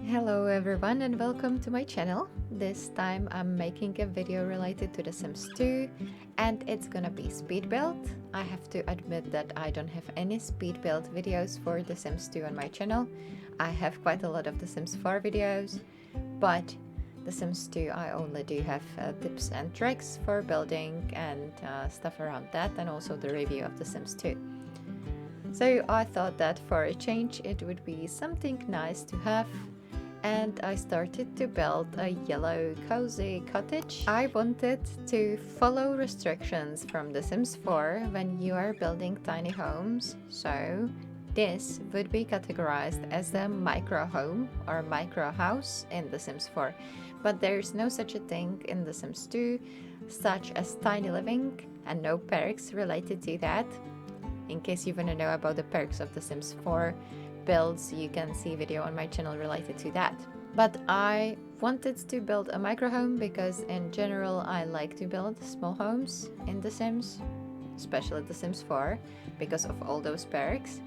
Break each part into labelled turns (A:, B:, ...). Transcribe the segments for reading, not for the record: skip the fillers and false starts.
A: Hello everyone and welcome to my channel. This time I'm making a video related to The Sims 2 and it's gonna be speed build. I have to admit that I don't have any speed build videos for The Sims 2 on my channel. I have quite a lot of The Sims 4 videos, but The Sims 2 I only do have tips and tricks for building and stuff around that, and also the review of The Sims 2. So I thought that for a change it would be something nice to have, and I started to build a yellow cozy cottage. I wanted to follow restrictions from The Sims 4 when you are building tiny homes, so this would be categorized as a micro home or micro house in The Sims 4, but there's no such a thing in The Sims 2, such as tiny living, and no perks related to that. In case you want to know about the perks of The Sims 4 builds, you can see a video on my channel related to that. But I wanted to build a micro home because in general I like to build small homes in The Sims, especially The Sims 4, because of all those perks.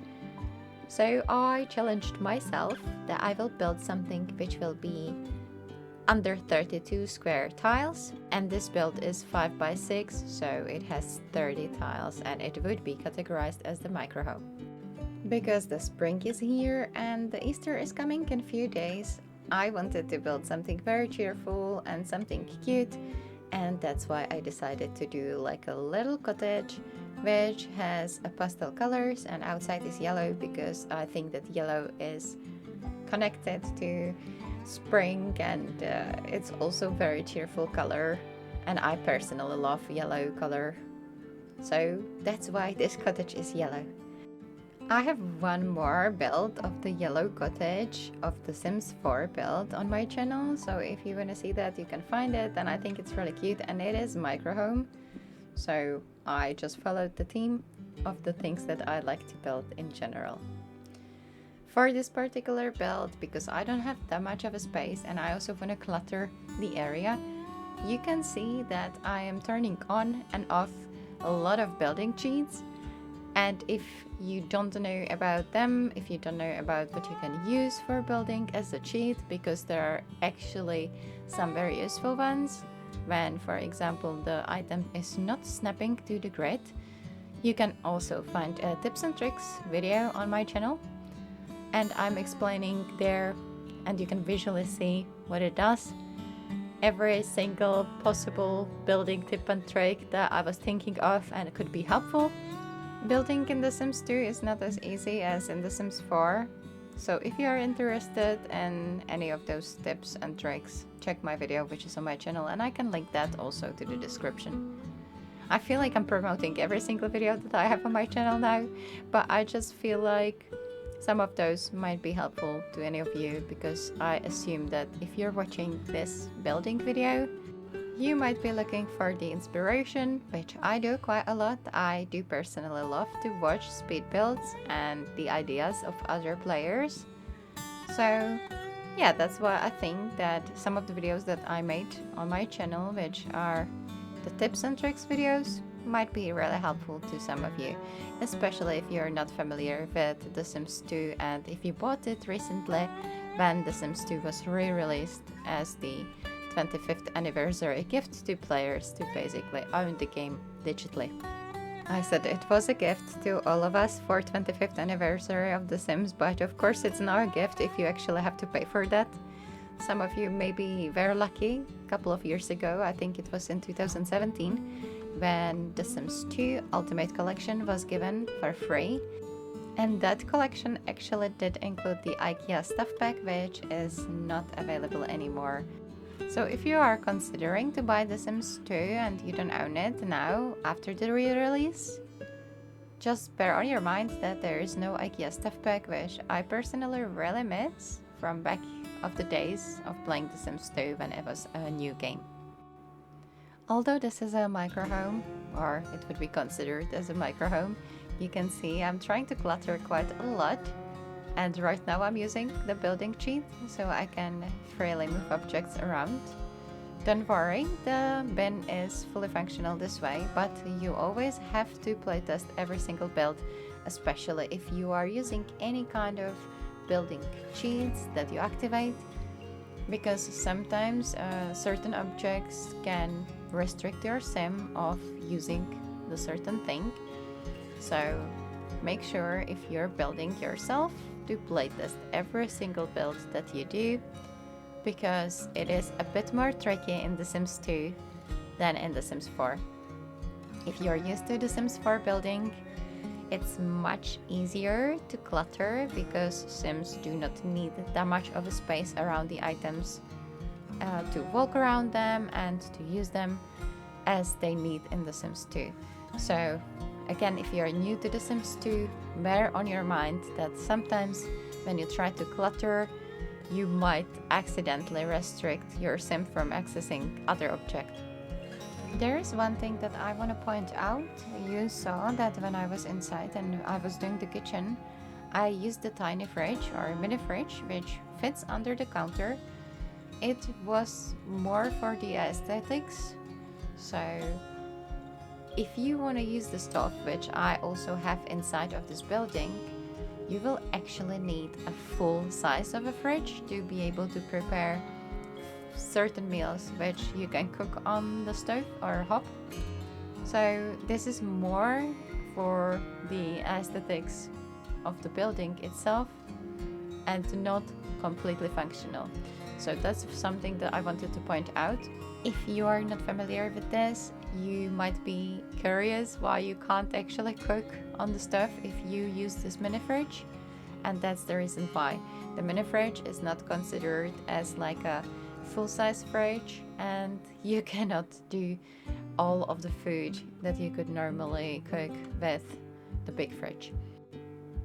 A: So I challenged myself that I will build something which will be under 32 square tiles, and this build is 5 by 6, so it has 30 tiles and it would be categorized as the micro home. Because the spring is here and the Easter is coming in a few days, I wanted to build something very cheerful and something cute, and that's why I decided to do like a little cottage which has a pastel colors and outside is yellow, because I think that yellow is connected to spring and it's also very cheerful color, and I personally love yellow color, so that's why this cottage is yellow. I have one more build of the yellow cottage of the Sims 4 build on my channel, so if you want to see that you can find it, and I think it's really cute and it is micro home, so I just followed the theme of the things that I like to build in general. For this particular build, because I don't have that much of a space and I also want to clutter the area, you can see that I am turning on and off a lot of building cheats. And if you don't know about them, if you don't know about what you can use for building as a cheat, because there are actually some very useful ones, when for example the item is not snapping to the grid, you can also find a tips and tricks video on my channel. And I'm explaining there, and you can visually see what it does. Every single possible building tip and trick that I was thinking of and it could be helpful. Building in The Sims 2 is not as easy as in The Sims 4, so if you are interested in any of those tips and tricks, check my video which is on my channel, and I can link that also to the description. I feel like I'm promoting every single video that I have on my channel now, but I just feel like some of those might be helpful to any of you, because I assume that if you're watching this building video, you might be looking for the inspiration, which I do quite a lot. I do personally love to watch speed builds and the ideas of other players. So yeah, that's why I think that some of the videos that I made on my channel, which are the tips and tricks videos, might be really helpful to some of you, especially if you're not familiar with The Sims 2 and if you bought it recently when The Sims 2 was re-released as the 25th anniversary gift to players to basically own the game digitally. I said it was a gift to all of us for 25th anniversary of The Sims, but of course it's not a gift if you actually have to pay for that. Some of you may be very lucky. A couple of years ago, I think it was in 2017, when The Sims 2 Ultimate Collection was given for free. And that collection actually did include the IKEA stuff pack, which is not available anymore. So if you are considering to buy The Sims 2 and you don't own it now after the re-release, just bear on your mind that there is no IKEA stuff pack, which I personally really miss from back of the days of playing The Sims 2 when it was a new game. Although this is a micro home, or it would be considered as a micro home, you can see I'm trying to clutter quite a lot, and right now I'm using the building cheat so I can freely move objects around. Don't worry, the bin is fully functional this way, but you always have to playtest every single build, especially if you are using any kind of building cheats that you activate, because sometimes certain objects can restrict your sim of using the certain thing. So make sure if you're building yourself to playtest every single build that you do, because it is a bit more tricky in The Sims 2 than in The Sims 4. If you're used to The Sims 4 building, it's much easier to clutter because Sims do not need that much of a space around the items to walk around them and to use them as they need in The Sims 2. So again, if you're new to The Sims 2, bear on your mind that sometimes when you try to clutter, you might accidentally restrict your sim from accessing other objects. There is one thing that I want to point out. You saw that when I was inside and I was doing the kitchen, I used the tiny fridge or mini fridge which fits under the counter. It was more for the aesthetics. So if you want to use the stove, which I also have inside of this building, you will actually need a full size of a fridge to be able to prepare certain meals which you can cook on the stove or hob. So this is more for the aesthetics of the building itself and not completely functional. So that's something that I wanted to point out. If you are not familiar with this, you might be curious why you can't actually cook on the stove if you use this mini fridge, and that's the reason why. The mini fridge is not considered as like a full-size fridge, and you cannot do all of the food that you could normally cook with the big fridge.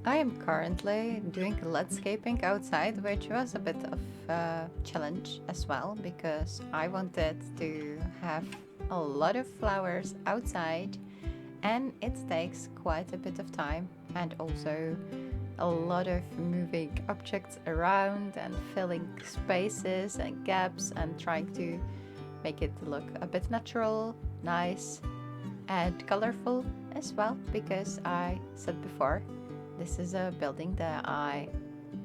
A: I am currently doing landscaping outside, which was a bit of a challenge as well, because I wanted to have a lot of flowers outside, and it takes quite a bit of time and also a lot of moving objects around and filling spaces and gaps and trying to make it look a bit natural, nice and colorful as well, because I said before, this is a building that I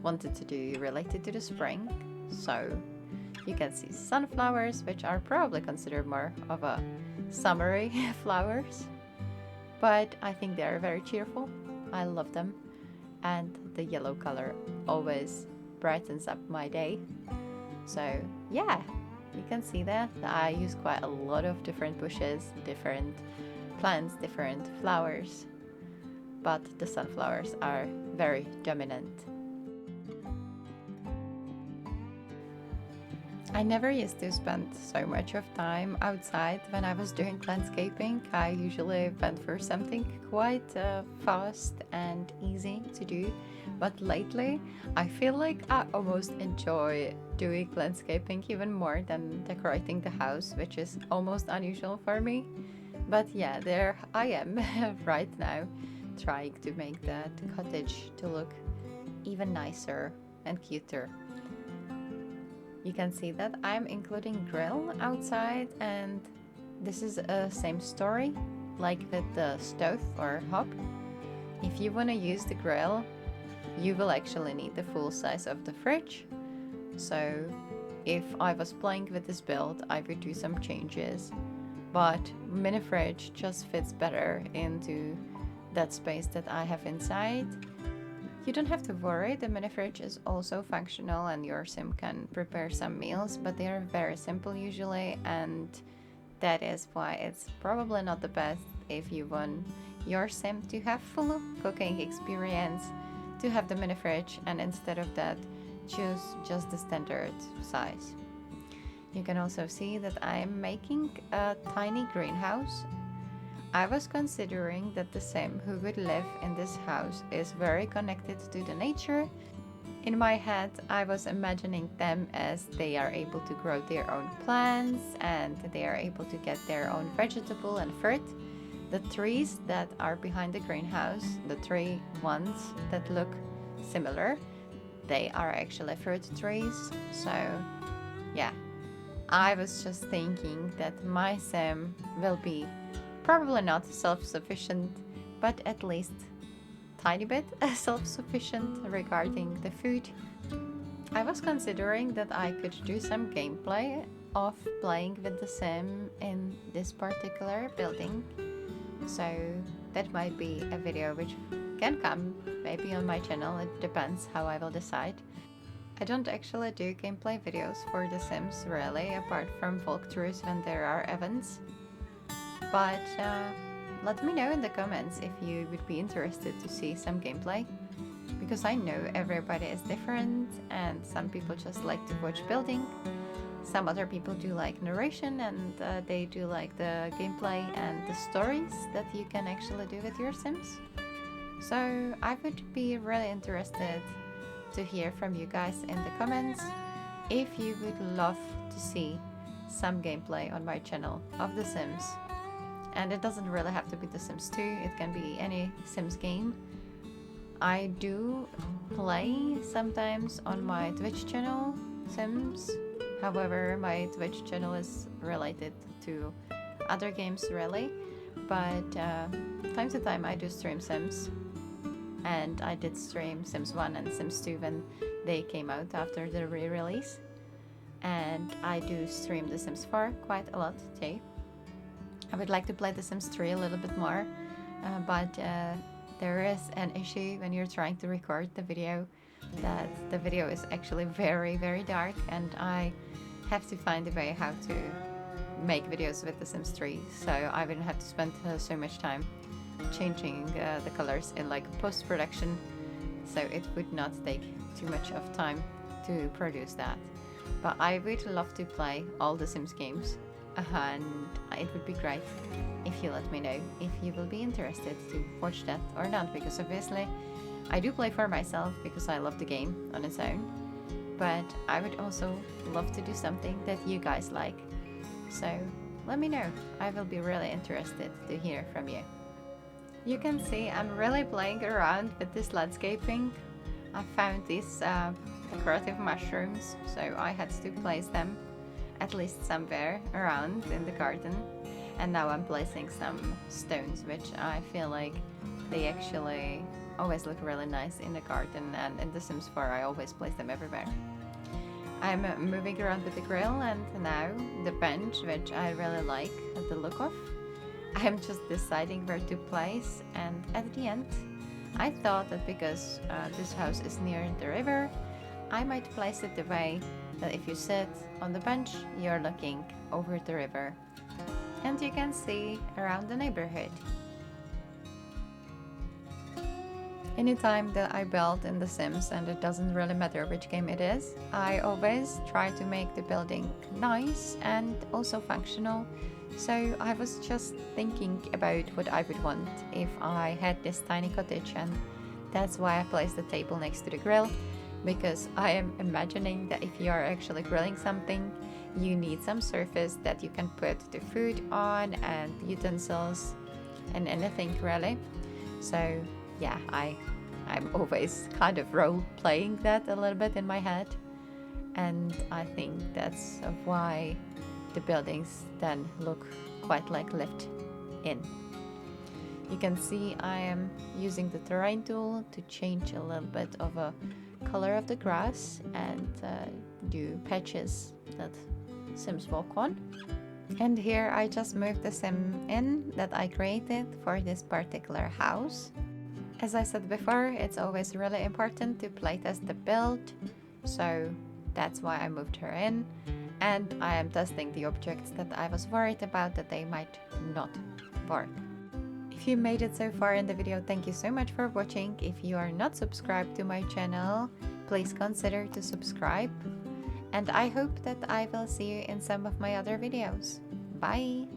A: wanted to do related to the spring. So you can see sunflowers, which are probably considered more of a summery flowers, but I think they are very cheerful. I love them, and the yellow color always brightens up my day. So yeah, you can see that I use quite a lot of different bushes, different plants, different flowers, but the sunflowers are very dominant. I never used to spend so much of time outside when I was doing landscaping. I usually went for something quite fast and easy to do. But lately, I feel like I almost enjoy doing landscaping even more than decorating the house, which is almost unusual for me. But yeah, there I am right now, trying to make that cottage to look even nicer and cuter. You can see that I'm including grill outside, and this is a same story like with the stove or hob. If you want to use the grill, you will actually need the full size of the fridge. So if I was playing with this build, I would do some changes, but mini fridge just fits better into that space that I have inside. You don't have to worry, the mini fridge is also functional and your sim can prepare some meals, but they are very simple usually, and that is why it's probably not the best if you want your sim to have full cooking experience to have the mini fridge, and instead of that choose just the standard size. You can also see that I'm making a tiny greenhouse. I was considering that the sim who would live in this house is very connected to the nature. In my head, I was imagining them as they are able to grow their own plants and they are able to get their own vegetable and fruit. The trees that are behind the greenhouse, the three ones that look similar, they are actually fruit trees. So yeah, I was just thinking that my sim will be probably not self-sufficient, but at least tiny bit self-sufficient regarding the food. I was considering that I could do some gameplay of playing with the sim in this particular building, so that might be a video which can come maybe on my channel. It depends how I will decide. I don't actually do gameplay videos for The Sims really, apart from walkthroughs when there are events, but let me know in the comments if you would be interested to see some gameplay, because I know everybody is different and some people just like to watch building, some other people do like narration, and they do like the gameplay and the stories that you can actually do with your Sims. So I would be really interested to hear from you guys in the comments if you would love to see some gameplay on my channel of The Sims. And it doesn't really have to be The Sims 2, it can be any Sims game. I do play sometimes on my Twitch channel Sims, however my Twitch channel is related to other games really, but time to time I do stream Sims, and I did stream Sims 1 and Sims 2 when they came out after the re-release, and I do stream The Sims 4 quite a lot too. I would like to play The Sims 3 a little bit more, but there is an issue when you're trying to record the video, that the video is actually very, very dark, and I have to find a way how to make videos with The Sims 3, so I wouldn't have to spend so much time changing the colors in like post-production, so it would not take too much of time to produce that. But I would love to play all the Sims games, and it would be great if you let me know if you will be interested to watch that or not, because obviously I do play for myself because I love the game on its own, but I would also love to do something that you guys like, so let me know. I will be really interested to hear from you. You can see I'm really playing around with this landscaping. I found these decorative mushrooms, so I had to place them at least somewhere around in the garden, and now I'm placing some stones which I feel like they actually always look really nice in the garden, and in The Sims 4 I always place them everywhere. I'm moving around with the grill, and now the bench, which I really like the look of. I'm just deciding where to place, and at the end I thought that because this house is near the river, I might place it the way that if you sit on the bench, you're looking over the river and you can see around the neighborhood. Anytime that I build in The Sims, and it doesn't really matter which game it is, I always try to make the building nice and also functional. So I was just thinking about what I would want if I had this tiny cottage, and that's why I placed the table next to the grill, because I am imagining that if you are actually grilling something, you need some surface that you can put the food on and utensils and anything really. So yeah, I'm always kind of role playing that a little bit in my head, and I think that's why the buildings then look quite like lived in. You can see I am using the terrain tool to change a little bit of a color of the grass and do patches that Sims walk on. And here I just moved the sim in that I created for this particular house. As I said before, it's always really important to playtest the build, so that's why I moved her in, and I am testing the objects that I was worried about that they might not work. If you made it so far in the video, thank you so much for watching. If you are not subscribed to my channel, please consider to subscribe, and I hope that I will see you in some of my other videos. Bye!